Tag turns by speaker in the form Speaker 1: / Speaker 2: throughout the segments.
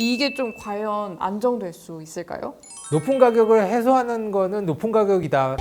Speaker 1: 이게 좀 과연 안정될 수 있을까요?
Speaker 2: 높은 가격을 해소하는 거는 높은 가격이다.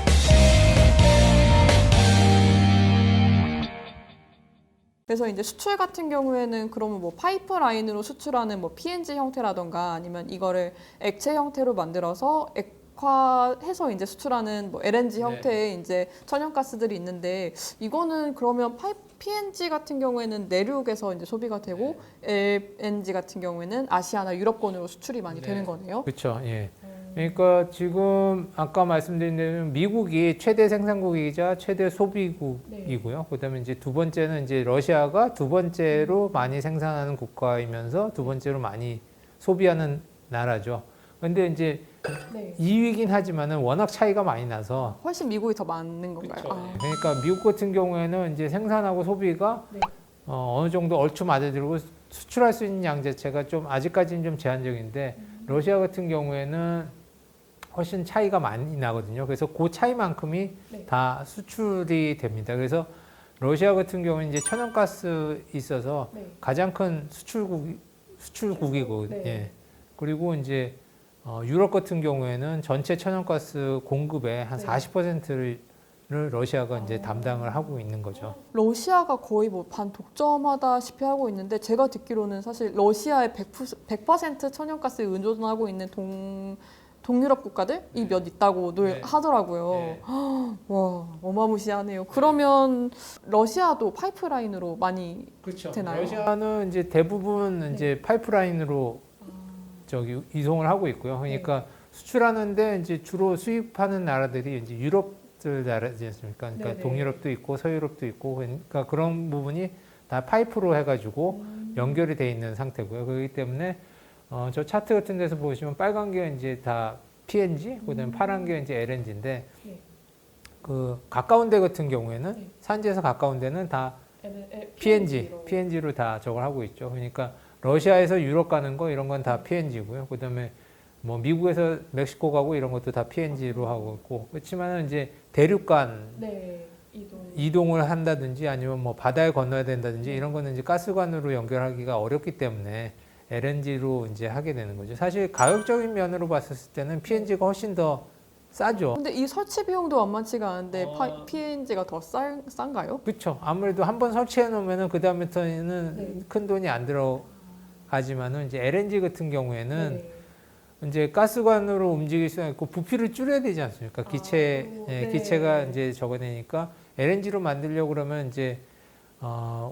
Speaker 1: 그래서 이제 수출 같은 경우에는 그러면 뭐 파이프라인으로 수출하는 뭐 PNG 형태라던가 아니면 이거를 액체 형태로 만들어서 액화해서 이제 수출하는 뭐 LNG 형태의 이제 천연가스들이 있는데 이거는 그러면 PNG 같은 경우에는 내륙에서 이제 소비가 되고 LNG 같은 경우에는 아시아나 유럽권으로 수출이 많이 되는 거네요.
Speaker 2: 그렇죠. 예. 그러니까 지금 아까 말씀드린 대로 미국이 최대 생산국이자 최대 소비국이고요. 그다음에 이제 두 번째는 이제 러시아가 두 번째로 많이 생산하는 국가이면서 두 번째로 많이 소비하는 나라죠. 근데 이제 2위긴 하지만은 워낙 차이가 많이 나서
Speaker 1: 훨씬 미국이 더 많은 건가요? 아.
Speaker 2: 그러니까 미국 같은 경우에는 이제 생산하고 소비가 어느 정도 얼추맞아들고 수출할 수 있는 양 자체가 좀 아직까지는 좀 제한적인데 러시아 같은 경우에는 훨씬 차이가 많이 나거든요. 그래서 그 차이만큼이 다 수출이 됩니다. 그래서 러시아 같은 경우는 이제 천연가스 있어서 가장 큰 수출국이고, 예. 그리고 이제 유럽 같은 경우에는 전체 천연가스 공급의 한 40%를 러시아가 이제 담당을 하고 있는 거죠.
Speaker 1: 러시아가 거의 뭐 반 독점하다시피 하고 있는데 제가 듣기로는 사실 러시아의 100% 천연가스에 의존하고 있는 동유럽 국가들이 몇 있다고 늘 하더라고요. 와, 어마무시하네요. 그러면 러시아도 파이프라인으로 많이 되나요?
Speaker 2: 러시아는 이제 대부분 이제 파이프라인으로 저기 이송을 하고 있고요. 그러니까 수출하는데 이제 주로 수입하는 나라들이 이제 유럽들 나라지 않습니까? 그러니까 동유럽도 있고 서유럽도 있고 그러니까 그런 부분이 다 파이프로 해가지고 연결이 돼 있는 상태고요. 그렇기 때문에 저 차트 같은 데서 보시면 빨간 게 이제 다 PNG, 그다음에 파란 게 이제 LNG인데 그 가까운 데 같은 경우에는 산지에서 가까운 데는 다 PNG로 다 저걸 하고 있죠. 그러니까 러시아에서 유럽 가는 거 이런 건 다 PNG고요. 그다음에 뭐 미국에서 멕시코 가고 이런 것도 다 PNG로 하고 있고 그렇지만은 이제 대륙 간 이동을 한다든지 아니면 뭐 바다에 건너야 된다든지 이런 거는 이제 가스관으로 연결하기가 어렵기 때문에 LNG로 이제 하게 되는 거죠. 사실 가격적인 면으로 봤을 때는 PNG가 훨씬 더 싸죠.
Speaker 1: 근데 이 설치 비용도 만만치가 않은데 PNG가 더 싼가요?
Speaker 2: 그렇죠. 아무래도 한번 설치해 놓으면은 그 다음부터는 큰 돈이 안 들어가지만은 이제 LNG 같은 경우에는 이제 가스관으로 움직일 수 있고 부피를 줄여야 되지 않습니까? 기체가 이제 적어내니까 LNG로 만들려고 그러면 이제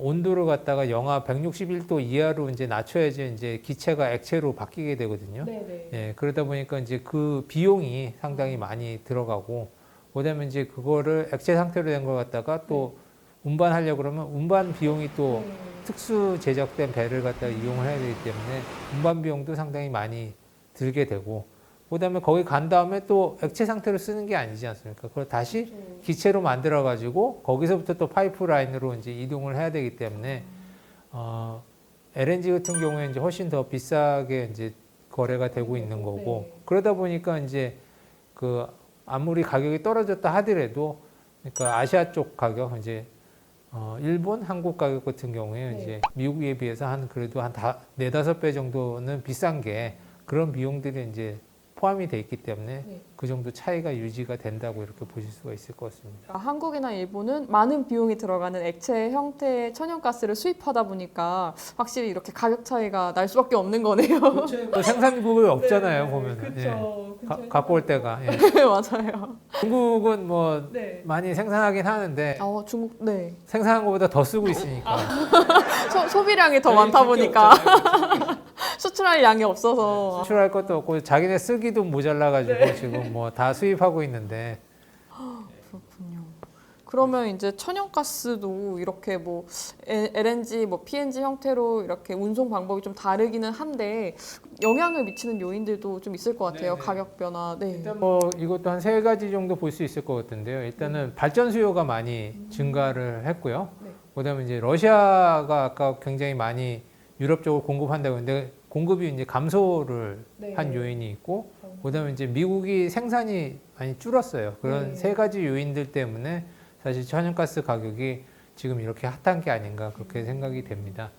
Speaker 2: 온도를 갖다가 영하 161도 이하로 이제 낮춰야지 이제 기체가 액체로 바뀌게 되거든요. 예, 그러다 보니까 이제 그 비용이 상당히 많이 들어가고, 그다음에 이제 그거를 액체 상태로 된 걸 갖다가 또 운반하려고 그러면 운반 비용이 또 특수 제작된 배를 갖다가 이용을 해야 되기 때문에 운반 비용도 상당히 많이 들게 되고, 그다음에 거기 간 다음에 또 액체 상태로 쓰는 게 아니지 않습니까? 그걸 다시 기체로 만들어 가지고 거기서부터 또 파이프라인으로 이제 이동을 해야 되기 때문에 LNG 같은 경우에 이제 훨씬 더 비싸게 이제 거래가 되고 있는 거고, 그러다 보니까 이제 그 아무리 가격이 떨어졌다 하더라도 그러니까 아시아 쪽 가격 이제 일본, 한국 가격 같은 경우에 이제 미국에 비해서 한 그래도 한 4-5배 정도는 비싼 게 그런 비용들이 이제 포함이 돼 있기 때문에 그 정도 차이가 유지가 된다고 이렇게 보실 수가 있을 것 같습니다.
Speaker 1: 한국이나 일본은 많은 비용이 들어가는 액체 형태의 천연가스를 수입하다 보니까 확실히 이렇게 가격 차이가 날 수밖에 없는 거네요.
Speaker 2: 뭐 생산국이 없잖아요, 보면은. 예. 갖고 올 때가. 예.
Speaker 1: 맞아요.
Speaker 2: 중국은 뭐 많이 생산하긴 하는데
Speaker 1: 중국
Speaker 2: 생산한 것보다 더 쓰고 있으니까.
Speaker 1: 소비량이 더 많다 보니까 수출할 양이 없어서
Speaker 2: 수출할 것도 없고 자기네 쓰기도 모자라가지고 지금 뭐 다 수입하고 있는데.
Speaker 1: 그렇군요. 그러면 이제 천연가스도 이렇게 뭐 LNG, 뭐 PNG 형태로 이렇게 운송 방법이 좀 다르기는 한데 영향을 미치는 요인들도 좀 있을 것 같아요. 가격 변화.
Speaker 2: 일단 뭐 이것도 한 3가지 정도 볼 수 있을 것 같은데요. 일단은 발전 수요가 많이 증가를 했고요. 그다음에 이제 러시아가 아까 굉장히 많이 유럽 쪽으로 공급한다고 했는데 공급이 이제 감소를 한 요인이 있고, 그다음에 이제 미국이 생산이 많이 줄었어요. 그런 3가지 요인들 때문에 사실 천연가스 가격이 지금 이렇게 핫한 게 아닌가 그렇게 생각이 됩니다.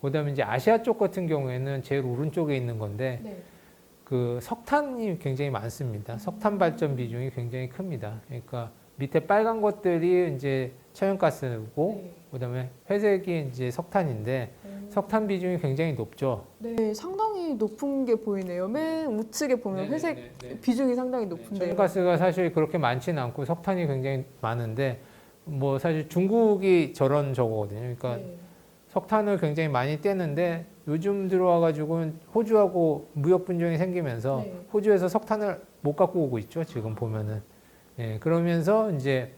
Speaker 2: 그다음에 이제 아시아 쪽 같은 경우에는 제일 오른쪽에 있는 건데
Speaker 1: 네.
Speaker 2: 그 석탄이 굉장히 많습니다. 석탄 발전 비중이 굉장히 큽니다. 그러니까 밑에 빨간 것들이 이제 천연가스고
Speaker 1: 네.
Speaker 2: 그다음에 회색이 이제 석탄인데 석탄 비중이 굉장히 높죠.
Speaker 1: 네, 상당히 높은 게 보이네요. 맨 우측에 보면 회색 비중이 상당히 높은데요.
Speaker 2: 천연가스가 사실 그렇게 많지는 않고 석탄이 굉장히 많은데 뭐 사실 중국이 저런 저거거든요. 그러니까
Speaker 1: 네.
Speaker 2: 석탄을 굉장히 많이 떼는데 요즘 들어와가지고 호주하고 무역 분쟁이 생기면서
Speaker 1: 네.
Speaker 2: 호주에서 석탄을 못 갖고 오고 있죠. 지금 보면은. 예, 그러면서 이제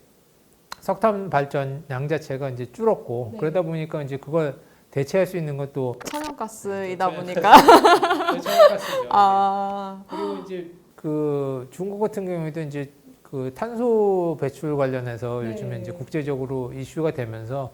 Speaker 2: 석탄 발전량 자체가 이제 줄었고
Speaker 1: 네.
Speaker 2: 그러다 보니까 이제 그걸 대체할 수 있는 것도
Speaker 1: 천연가스이다 보니까
Speaker 2: 천연가스죠.
Speaker 1: 아,
Speaker 2: 그리고 이제 그 중국 같은 경우에도 이제 그 탄소 배출 관련해서
Speaker 1: 네.
Speaker 2: 요즘에 이제 국제적으로 이슈가 되면서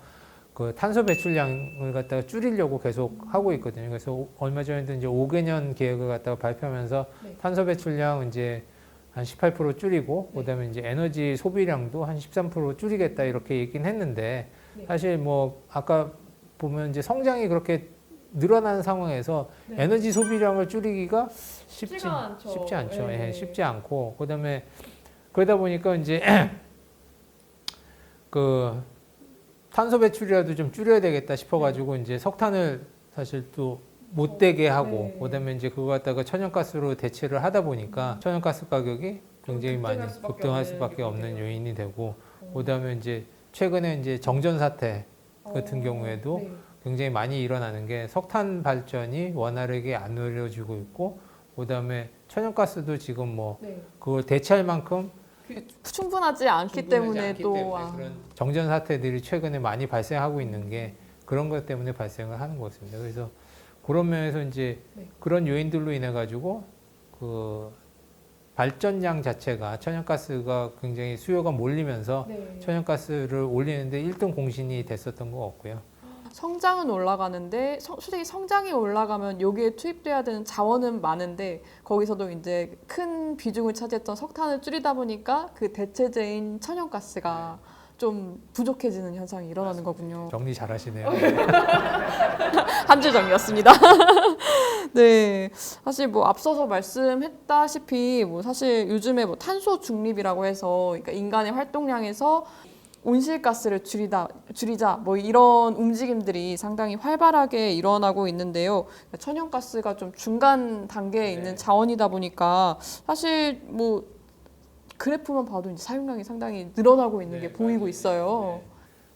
Speaker 2: 그 탄소 배출량을 갖다가 줄이려고 계속 하고 있거든요. 그래서 얼마 전에도 이제 5개년 계획을 갖다가 발표하면서
Speaker 1: 네.
Speaker 2: 탄소 배출량 이제 한 18% 줄이고
Speaker 1: 네.
Speaker 2: 그다음에 이제 에너지 소비량도 한 13% 줄이겠다 이렇게 얘기는 했는데
Speaker 1: 네.
Speaker 2: 사실 뭐 아까 보면 이제 성장이 그렇게 늘어나는 상황에서
Speaker 1: 네.
Speaker 2: 에너지 소비량을 줄이기가
Speaker 1: 쉽지가 않죠.
Speaker 2: 쉽지 않죠.
Speaker 1: 네.
Speaker 2: 예, 쉽지 않고 그다음에 그러다 보니까 이제 그 탄소 배출이라도 좀 줄여야 되겠다 싶어가지고 이제 석탄을 사실 또 못 되게 하고
Speaker 1: 네.
Speaker 2: 그다음에 이제 그거 갖다가 천연가스로 대체를 하다 보니까 천연가스 가격이 굉장히 많이 급등할 수밖에 없는 요인이 되고 그다음에 이제 최근에 이제 정전 사태 같은 경우에도
Speaker 1: 네.
Speaker 2: 굉장히 많이 일어나는 게 석탄 발전이 원활하게 안 이루어지고 있고 그다음에 천연가스도 지금 뭐
Speaker 1: 네.
Speaker 2: 그걸 대체할 만큼
Speaker 1: 충분하지 않기 때문에 또
Speaker 2: 그런 정전 사태들이 최근에 많이 발생하고 있는 게 그런 것 때문에 발생을 하는 것 같습니다. 그래서 그런 면에서 이제
Speaker 1: 네.
Speaker 2: 그런 요인들로 인해 가지고 그 발전량 자체가 천연가스가 굉장히 수요가 몰리면서
Speaker 1: 네.
Speaker 2: 천연가스를 올리는데 1등 공신이 됐었던 것 같고요.
Speaker 1: 성장은 올라가는데 솔직히 성장이 올라가면 여기에 투입돼야 되는 자원은 많은데 거기서도 이제 큰 비중을 차지했던 석탄을 줄이다 보니까 그 대체제인 천연가스가 좀 부족해지는 현상이 일어나는 거군요.
Speaker 2: 정리 잘하시네요.
Speaker 1: 한 줄 정리였습니다. 네, 사실 뭐 앞서서 말씀했다시피 뭐 사실 요즘에 뭐 탄소 중립이라고 해서 그러니까 인간의 활동량에서 온실가스를 줄이자 뭐 이런 움직임들이 상당히 활발하게 일어나고 있는데요. 천연가스가 좀 중간 단계에 있는 자원이다 보니까 사실 뭐 그래프만 봐도 이제 사용량이 상당히 늘어나고 있는 게 보이고 있어요.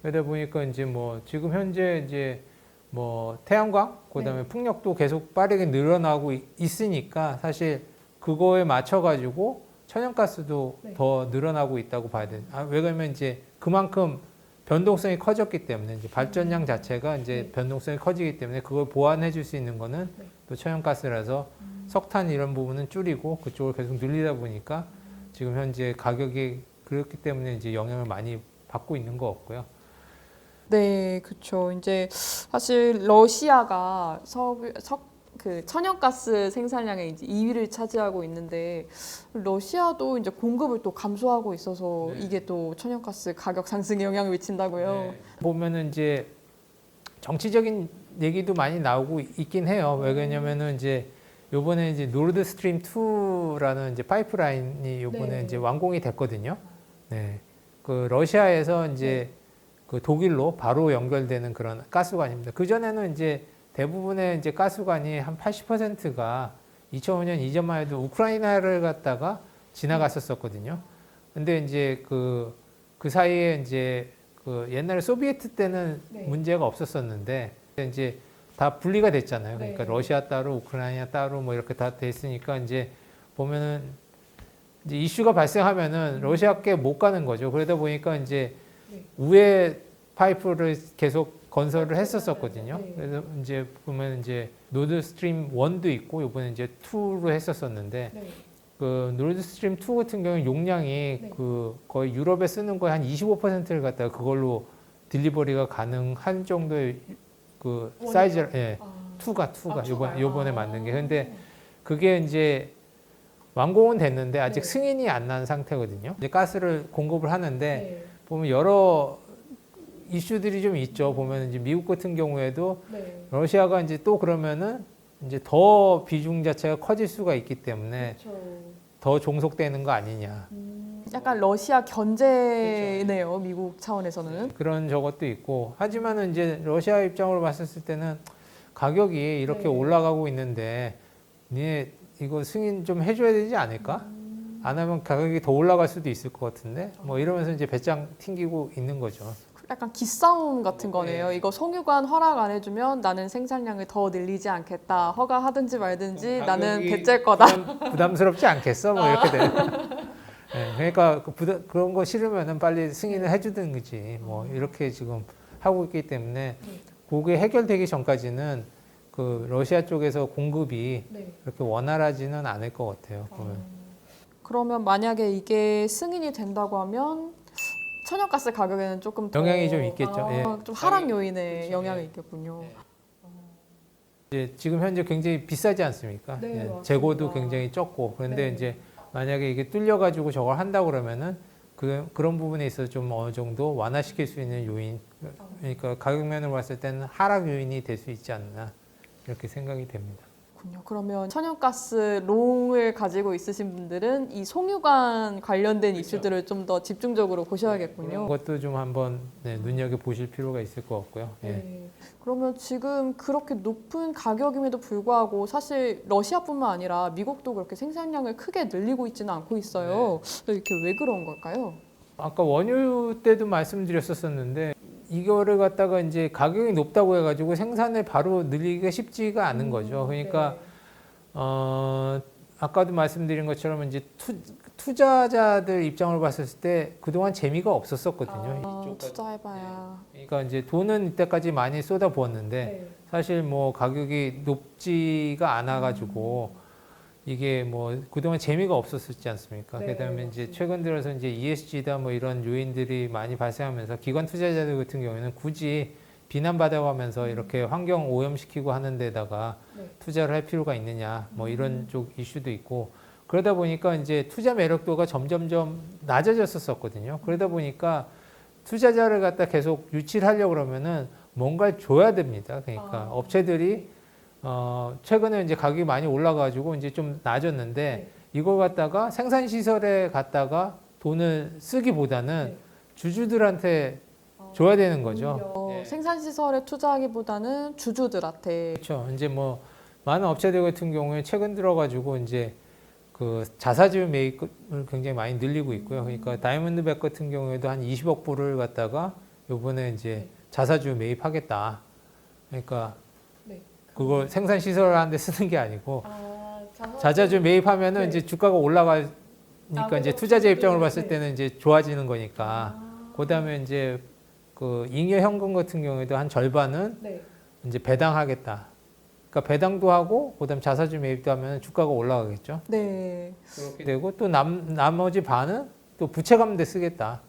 Speaker 2: 그러다 보니까 이제 뭐 지금 현재 이제 뭐 태양광 그다음에 풍력도 계속 빠르게 늘어나고 있으니까 사실 그거에 맞춰 가지고 천연가스도 더 늘어나고 있다고 봐야 돼. 왜 그러면 이제 그만큼 변동성이 커졌기 때문에 이제 발전량 자체가 이제 변동성이 커지기 때문에 그걸 보완해 줄 수 있는 거는 또 천연가스라서 석탄 이런 부분은 줄이고 그쪽을 계속 늘리다 보니까 지금 현재 가격이 그렇기 때문에 이제 영향을 많이 받고 있는 것 같고요.
Speaker 1: 네, 그렇죠. 이제 사실 러시아가 그 천연가스 생산량의 이제 2위를 차지하고 있는데 러시아도 이제 공급을 또 감소하고 있어서 이게 또 천연가스 가격 상승에 영향을 미친다고요.
Speaker 2: 보면은 이제 정치적인 얘기도 많이 나오고 있긴 해요. 왜 그러냐면은 이제 요번에 이제 노르드 스트림 2라는 이제 파이프라인이 요번에 이제 완공이 됐거든요. 네. 그 러시아에서 이제 그 독일로 바로 연결되는 그런 가스관입니다. 그 전에는 이제 대부분의 이제 가스관이 한 80%가 2005년 이전만 해도 우크라이나를 갖다가 지나갔었거든요. 근데 이제 그 사이에 이제 그 옛날에 소비에트 때는 문제가 없었었는데 이제 다 분리가 됐잖아요. 그러니까 러시아 따로 우크라이나 따로 뭐 이렇게 다 됐으니까 이제 보면은 이제 이슈가 발생하면은 러시아께 못 가는 거죠. 그러다 보니까 이제 우회 파이프를 계속 건설을 했었거든요. 그래서 이제 보면 이제 노드 스트림 1도 있고 이번에 이제 2로 했었었는데 그 노드 스트림 2 같은 경우는 용량이 그 거의 유럽에 쓰는 거의 한 25%를 갖다가 그걸로 딜리버리가 가능한 정도의 그 사이즈, 예, 2가 요번에 만든 게. 근데 그게 이제 완공은 됐는데 아직 승인이 안 난 상태거든요. 이제 가스를 공급을 하는데 보면 여러 이슈들이 좀 있죠. 보면 이제 미국 같은 경우에도
Speaker 1: 네.
Speaker 2: 러시아가 이제 또 그러면은 이제 더 비중 자체가 커질 수가 있기 때문에 더 종속되는 거 아니냐.
Speaker 1: 약간 러시아 견제네요. 미국 차원에서는.
Speaker 2: 그런 저것도 있고. 하지만은 이제 러시아 입장으로 봤을 때는 가격이 이렇게
Speaker 1: 네.
Speaker 2: 올라가고 있는데 니네 이거 승인 좀 해줘야 되지 않을까? 안 하면 가격이 더 올라갈 수도 있을 것 같은데 뭐 이러면서 이제 배짱 튕기고 있는 거죠.
Speaker 1: 약간 기싸움 같은 거네요. 이거 송유관 허락 안 해주면 나는 생산량을 더 늘리지 않겠다. 허가하든지 말든지 나는 배째일 거다.
Speaker 2: 부담스럽지 않겠어? 뭐 이렇게 돼. 네, 그러니까 그런 거 싫으면은 빨리 승인을 해주든 거지. 뭐 이렇게 지금 하고 있기 때문에 그게 해결되기 전까지는 그 러시아 쪽에서 공급이 그렇게 원활하지는 않을 것 같아요. 보면.
Speaker 1: 그러면 만약에 이게 승인이 된다고 하면 천연가스 가격에는 조금 더
Speaker 2: 영향이 좀 있겠죠. 예.
Speaker 1: 좀 하락 요인에 영향이 있겠군요.
Speaker 2: 이제 지금 현재 굉장히 비싸지 않습니까?
Speaker 1: 네,
Speaker 2: 예,
Speaker 1: 맞습니다.
Speaker 2: 재고도 굉장히 적고 그런데
Speaker 1: 네.
Speaker 2: 이제 만약에 이게 뚫려가지고 저걸 한다 그러면은 그런 부분에 있어서 좀 어느 정도 완화시킬 수 있는 요인, 그러니까 가격면으로 봤을 때는 하락 요인이 될 수 있지 않나 이렇게 생각이 됩니다.
Speaker 1: 그렇군요. 그러면 천연가스 롱을 가지고 있으신 분들은 이 송유관 관련된 이슈들을 좀 더 집중적으로 보셔야겠군요.
Speaker 2: 그것도 좀 한번 눈여겨 보실 필요가 있을 것 같고요. 예.
Speaker 1: 네. 그러면 지금 그렇게 높은 가격임에도 불구하고 사실 러시아뿐만 아니라 미국도 그렇게 생산량을 크게 늘리고 있지는 않고 있어요. 이렇게 왜 그런 걸까요?
Speaker 2: 아까 원유 때도 말씀드렸었는데 이거를 갖다가 이제 가격이 높다고 해가지고 생산을 바로 늘리기가 쉽지가 않은 거죠. 그러니까 아까도 말씀드린 것처럼 이제 투자자들 입장으로 봤을 때 그동안 재미가 없었었거든요.
Speaker 1: 투자해봐야.
Speaker 2: 그러니까 이제 돈은 이때까지 많이 쏟아부었는데 사실 뭐 가격이 높지가 않아가지고 이게 뭐 그동안 재미가 없었지 않습니까? 그다음에 이제 최근 들어서 이제 ESG다 뭐 이런 요인들이 많이 발생하면서 기관 투자자들 같은 경우에는 굳이 비난받아가면서 이렇게 환경 오염시키고 하는 데다가 투자를 할 필요가 있느냐 뭐 이런 쪽 이슈도 있고 그러다 보니까 이제 투자 매력도가 점점점 낮아졌었거든요. 그러다 보니까 투자자를 갖다 계속 유치를 하려고 그러면은 뭔가를 줘야 됩니다. 그러니까 업체들이 최근에 이제 가격이 많이 올라가지고 이제 좀 낮았는데 이걸 갖다가 생산 시설에 갖다가 돈을 쓰기보다는 주주들한테 줘야 되는 거죠.
Speaker 1: 생산 시설에 투자하기보다는 주주들한테.
Speaker 2: 그렇죠. 이제 뭐 많은 업체들 같은 경우에 최근 들어가지고 이제 그 자사주 매입을 굉장히 많이 늘리고 있고요. 그러니까 다이아몬드백 같은 경우에도 한 20억 불을 갖다가 요번에 이제 자사주 매입하겠다. 그러니까 그걸 생산 시설을 하는데 쓰는 게 아니고 자사주 매입하면은 이제 주가가 올라가니까 이제 투자자 입장으로 봤을 때는 이제 좋아지는 거니까 그다음에 이제 그 잉여 현금 같은 경우에도 한 절반은 이제 배당하겠다. 그러니까 배당도 하고 그다음 자사주 매입도 하면 주가가 올라가겠죠.
Speaker 1: 네.
Speaker 2: 그렇게 되고 또 나머지 반은 또 부채 갚는 데 쓰겠다.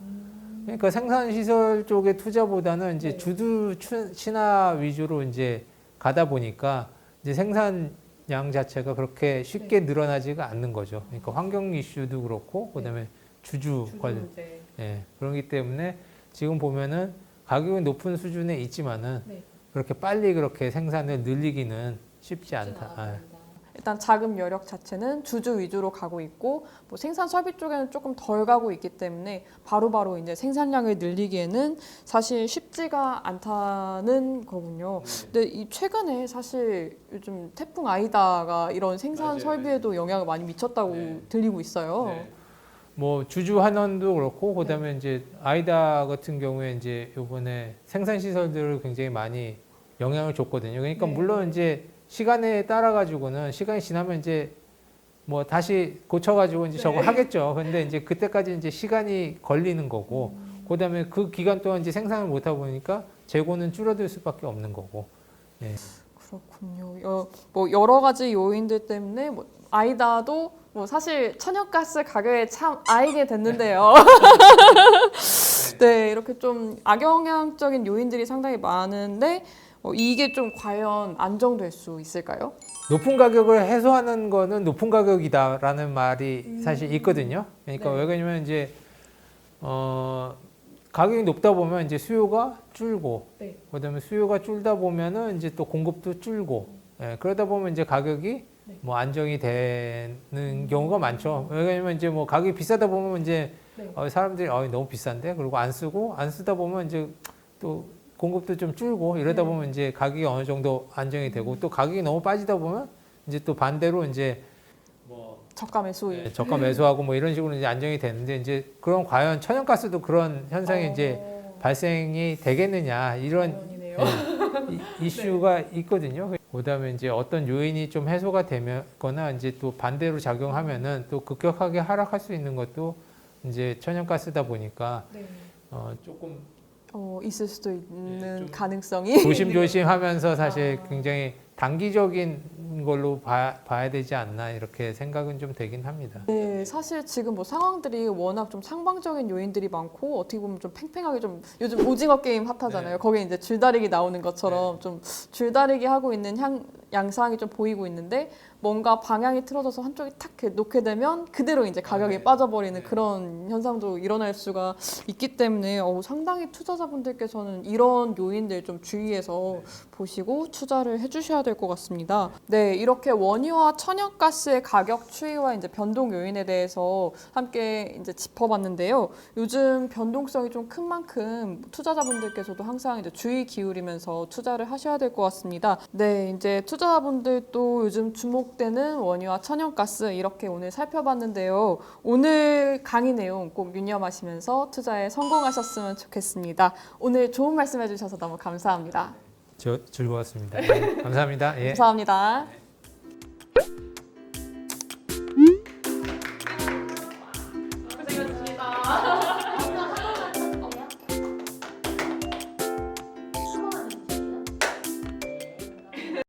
Speaker 2: 그러니까 생산 시설 쪽의 투자보다는 이제 주주 친화 위주로 이제 가다 보니까 이제 생산량 자체가 그렇게 쉽게 늘어나지가 않는 거죠. 그러니까 환경 이슈도 그렇고 그다음에 주주 관련 그렇기 때문에 지금 보면은 가격은 높은 수준에 있지만은 그렇게 빨리 그렇게 생산을 늘리기는 쉽지 않다.
Speaker 1: 일단 자금 여력 자체는 주주 위주로 가고 있고 뭐 생산 설비 쪽에는 조금 덜 가고 있기 때문에 바로바로 이제 생산량을 늘리기에는 사실 쉽지가 않다는 거군요. 근데 이 최근에 사실 요즘 태풍 아이다가 이런 생산 설비에도 영향을 많이 미쳤다고 들리고 있어요.
Speaker 2: 뭐 주주 환원도 그렇고 그다음에 이제 아이다 같은 경우에 이제 요번에 생산 시설들을 굉장히 많이 영향을 줬거든요. 그러니까 물론 이제 시간에 따라 가지고는 시간이 지나면 이제 뭐 다시 고쳐가지고 이제 저거 하겠죠. 근데 이제 그때까지 이제 시간이 걸리는 거고, 그다음에 그 기간 동안 이제 생산을 못 하고 보니까 재고는 줄어들 수밖에 없는 거고.
Speaker 1: 그렇군요. 뭐 여러 가지 요인들 때문에 뭐 아이다도 뭐 사실 천연가스 가격에 참 아이게 됐는데요. 네, 이렇게 좀 악영향적인 요인들이 상당히 많은데 이게 좀 과연 안정될 수 있을까요?
Speaker 2: 높은 가격을 해소하는 거는 높은 가격이다라는 말이 사실 있거든요. 그러니까 왜 그러냐면 이제 가격이 높다 보면 이제 수요가 줄고,
Speaker 1: 네.
Speaker 2: 그다음에 수요가 줄다 보면은 이제 또 공급도 줄고, 예, 그러다 보면 이제 가격이
Speaker 1: 네.
Speaker 2: 뭐 안정이 되는 경우가 많죠. 왜냐면 이제 뭐 가격이 비싸다 보면 이제
Speaker 1: 네.
Speaker 2: 사람들이 너무 비싼데, 그리고 안 쓰다 보면 이제 또 공급도 좀 줄고 이러다
Speaker 1: 네.
Speaker 2: 보면 이제 가격이 어느 정도 안정이 되고, 또 가격이 너무 빠지다 보면 이제 또 반대로 이제 뭐
Speaker 1: 저가 매수인.
Speaker 2: 네, 저가 매수하고 뭐 이런 식으로 이제 안정이 되는데, 이제 그럼 과연 천연가스도 그런 현상이 이제 발생이 되겠느냐, 이런
Speaker 1: 이네요.
Speaker 2: 이슈가 있거든요. 그다음에 이제 어떤 요인이 좀 해소가 되거나 이제 또 반대로 작용하면은 또 급격하게 하락할 수 있는 것도 이제 천연가스다 보니까
Speaker 1: 네.
Speaker 2: 조금
Speaker 1: 있을 수도 있는
Speaker 2: 좀
Speaker 1: 가능성이
Speaker 2: 조심조심하면서 사실 굉장히 단기적인 걸로 봐야 되지 않나, 이렇게 생각은 좀 되긴 합니다.
Speaker 1: 네, 사실 지금 뭐 상황들이 워낙 좀 상방적인 요인들이 많고 어떻게 보면 좀 팽팽하게 좀 요즘 오징어 게임 핫하잖아요.
Speaker 2: 네.
Speaker 1: 거기에 이제 줄다리기 나오는 것처럼 좀 줄다리기 하고 있는 양상이 좀 보이고 있는데, 뭔가 방향이 틀어져서 한쪽이 탁 이렇게 놓게 되면 그대로 이제 가격이
Speaker 2: 네.
Speaker 1: 빠져버리는
Speaker 2: 네.
Speaker 1: 그런 현상도 일어날 수가 있기 때문에 상당히 투자자분들께서는 이런 요인들 좀 주의해서 보시고 투자를 해주셔야 될 것 같습니다. 네, 이렇게 원유와 천연가스의 가격 추이와 이제 변동 요인에 대해서 함께 이제 짚어봤는데요. 요즘 변동성이 좀 큰 만큼 투자자분들께서도 항상 이제 주의 기울이면서 투자를 하셔야 될 것 같습니다. 네, 이제 투자자분들도 요즘 주목되는 원유와 천연가스 이렇게 오늘 살펴봤는데요. 오늘 강의 내용 꼭 유념하시면서 투자에 성공하셨으면 좋겠습니다. 오늘 좋은 말씀 해주셔서 너무 감사합니다.
Speaker 2: 즐거웠습니다. 네, 감사합니다. 예.
Speaker 1: 감사합니다.